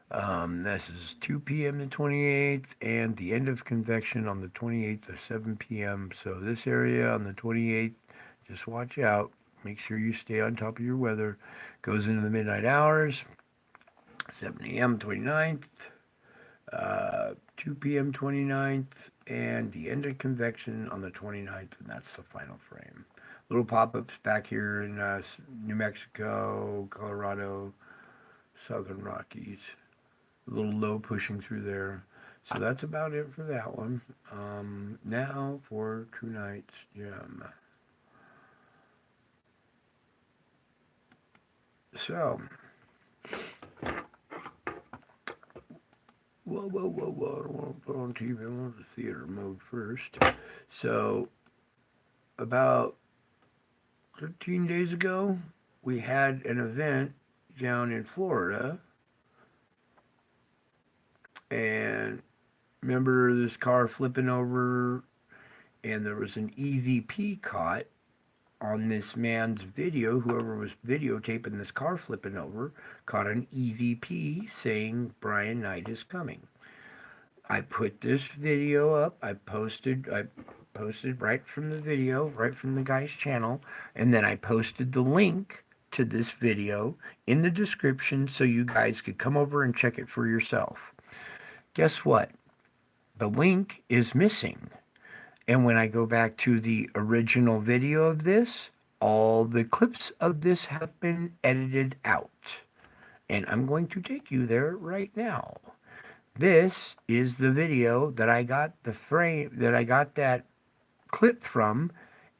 This is 2 p.m. the 28th, and the end of convection on the 28th at 7 p.m. So this area on the 28th, just watch out. Make sure you stay on top of your weather. Goes into the midnight hours, 7 a.m. 29th. 2 p.m. 29th, and the end of convection on the 29th, and that's the final frame. Little pop-ups back here in New Mexico, Colorado, Southern Rockies. A little low pushing through there. So that's about it for that one. Now for tonight's gem. So, whoa, I don't want to put on TV, I want the theater mode first. So, about 13 days ago, we had an event down in Florida. And remember this car flipping over, and there was an EVP caught on this man's video. Whoever was videotaping this car flipping over caught an EVP saying Brian Knight is coming. I put this video up. I posted right from the video, right from the guy's channel, and then I posted the link to this video in the description so you guys could come over and check it for yourself. Guess what? The link is missing. And when I go back to the original video of this, all the clips of this have been edited out. And I'm going to take you there right now. This is the video that I got that clip from,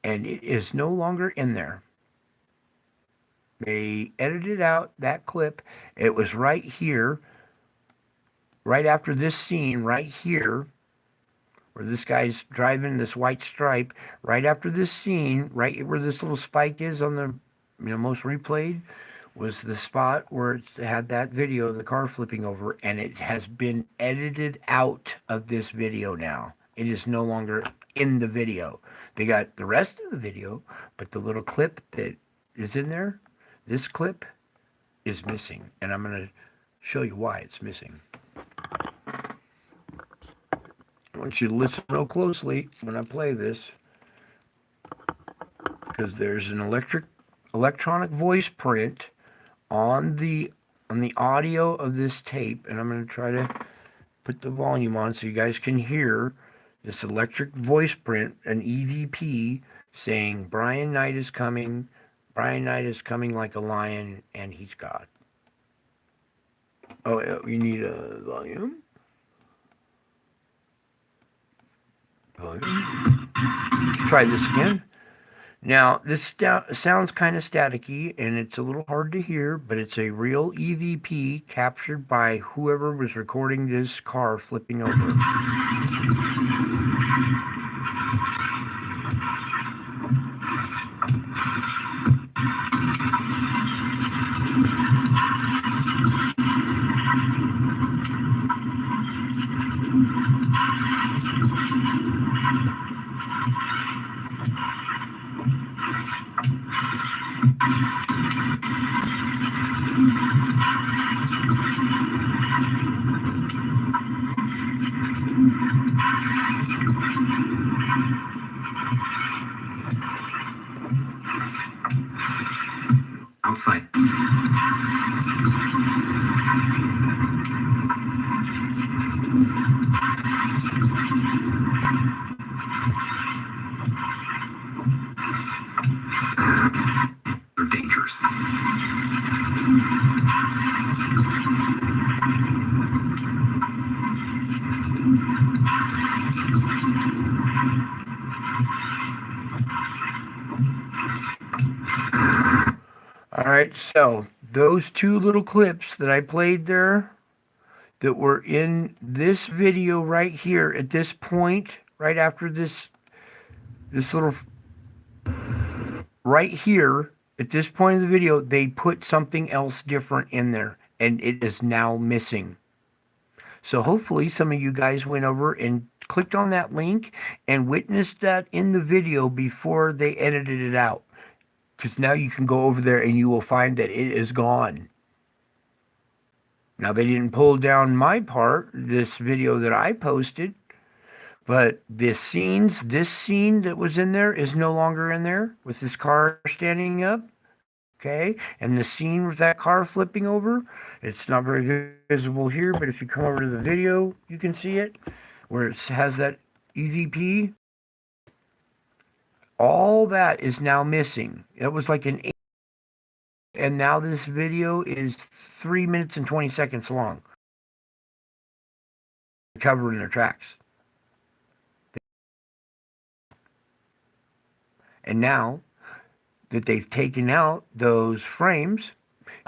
and it is no longer in there. They edited out that clip. It was right here, right after this scene, right here, where this guy's driving this white stripe. Right after this scene, right where this little spike is on the most replayed, was the spot where it had that video of the car flipping over, and it has been edited out of this video now. It is no longer in the video. They got the rest of the video, but the little clip that is in there, this clip, is missing. And I'm going to show you why it's missing. I want you to listen real closely when I play this, because there's an electronic voice print on the audio of this tape, and I'm going to try to put the volume on so you guys can hear this electric voice print, an EVP, saying Brian Knight is coming. Brian Knight is coming like a lion, and he's God. Oh, you need a volume. Let's try this again. Now, this sounds kind of staticky, and it's a little hard to hear, but it's a real EVP captured by whoever was recording this car flipping over. Outside. right, so those two little clips that I played there that were in this video right here at this point, right after this little, right here at this point of the video, they put something else different in there, and it is now missing. So hopefully some of you guys went over and clicked on that link and witnessed that in the video before they edited it out. Because now you can go over there and you will find that it is gone. Now they didn't pull down my part, this video that I posted, but this scene that was in there is no longer in there with this car standing up. Okay, and the scene with that car flipping over, it's not very visible here, but if you come over to the video, you can see it, where it has that EVP. All that is now missing. It was like an 8, and now this video is 3 minutes and 20 seconds long, covering their tracks. And now that they've taken out those frames,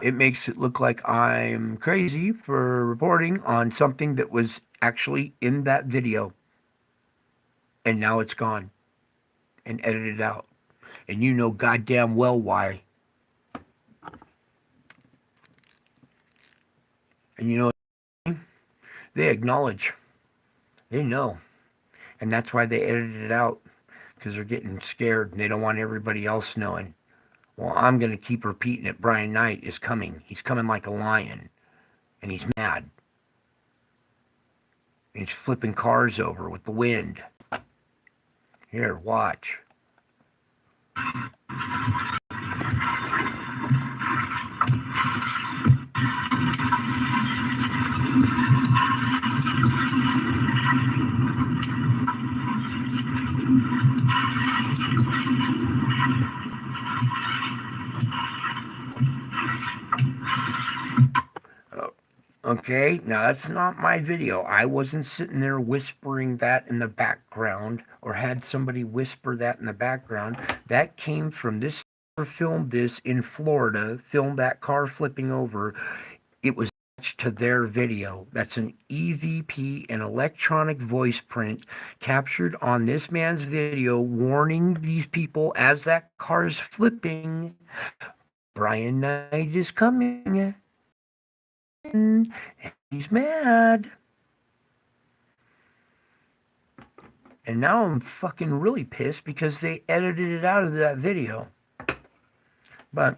it makes it look like I'm crazy for reporting on something that was actually in that video. And now it's gone and edited out. And you know goddamn well why. And you know, they acknowledge. They know. And that's why they edited it out. Because they're getting scared and they don't want everybody else knowing. Well, I'm going to keep repeating it. Brian Knight is coming. He's coming like a lion. And he's mad. And he's flipping cars over with the wind. Here, watch. Okay, now that's not my video. I wasn't sitting there whispering that in the background or had somebody whisper that in the background. That came from this, filmed this in Florida, filmed that car flipping over. It was attached to their video. That's an EVP, an electronic voice print, captured on this man's video, warning these people as that car is flipping, Brian Knight is coming. And he's mad. And now I'm fucking really pissed because they edited it out of that video. But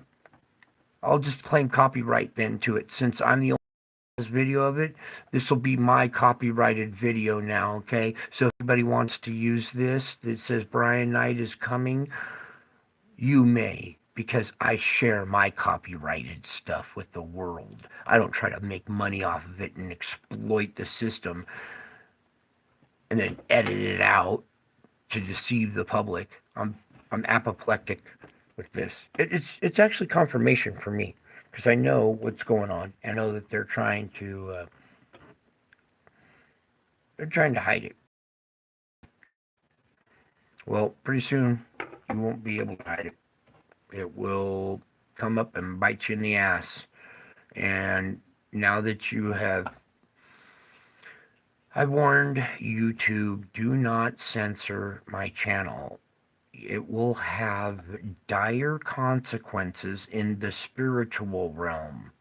I'll just claim copyright then to it. Since I'm the only video of it, this will be my copyrighted video now, okay? So if anybody wants to use this that says Brian Knight is coming, you may. Because I share my copyrighted stuff with the world. I don't try to make money off of it and exploit the system and then edit it out to deceive the public. I'm apoplectic with this. It's actually confirmation for me because I know what's going on. I know that they're trying to hide it. Well, pretty soon you won't be able to hide it. It will come up and bite you in the ass. And now that you have, I've warned YouTube, do not censor my channel. It will have dire consequences in the spiritual realm.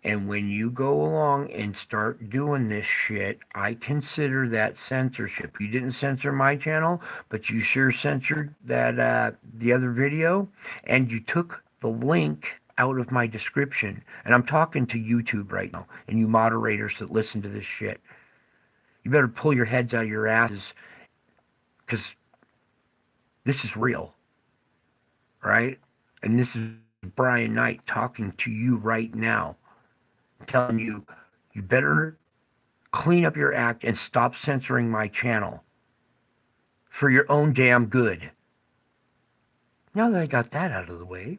And when you go along and start doing this shit, I consider that censorship. You didn't censor my channel, but you sure censored that the other video, and you took the link out of my description. And I'm talking to YouTube right now, and you moderators that listen to this shit. You better pull your heads out of your asses, because this is real, right? And this is Brian Knight talking to you right now. Telling you, you better clean up your act and stop censoring my channel for your own damn good. Now that I got that out of the way,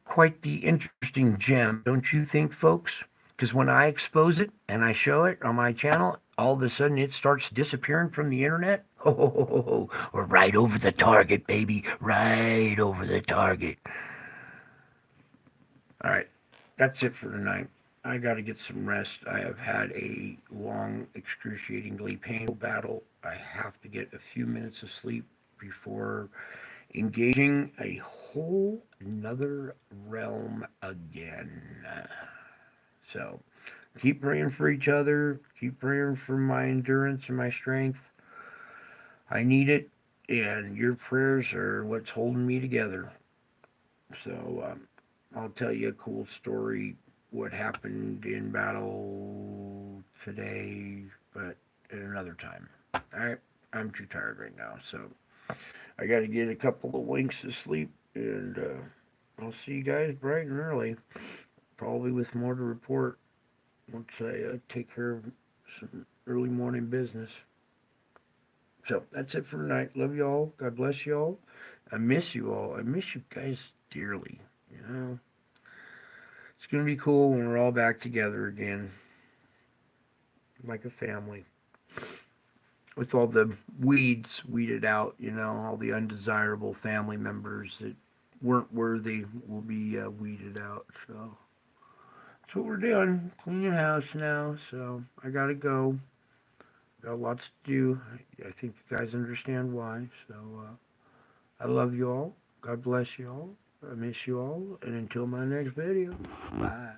quite the interesting gem, don't you think, folks? Because when I expose it and I show it on my channel, all of a sudden it starts disappearing from the internet. Oh, we're right over the target, baby. Right over the target. Alright, that's it for tonight. I gotta get some rest. I have had a long, excruciatingly painful battle. I have to get a few minutes of sleep before engaging a whole another realm again. So, keep praying for each other. Keep praying for my endurance and my strength. I need it, and your prayers are what's holding me together. So, I'll tell you a cool story what happened in battle today, but at another time. Alright, I'm too tired right now, so I gotta get a couple of winks of sleep, and I'll see you guys bright and early, probably with more to report once I take care of some early morning business. So that's it for tonight. Love you all. God bless you all. I miss you all. I miss you guys dearly. You know, it's gonna be cool when we're all back together again, like a family, with all the weeds weeded out. You know, all the undesirable family members that weren't worthy will be weeded out. So that's what we're doing. Cleaning house now. So I gotta go. Got lots to do. I think you guys understand why. So I love you all. God bless you all. I miss you all. And until my next video, bye.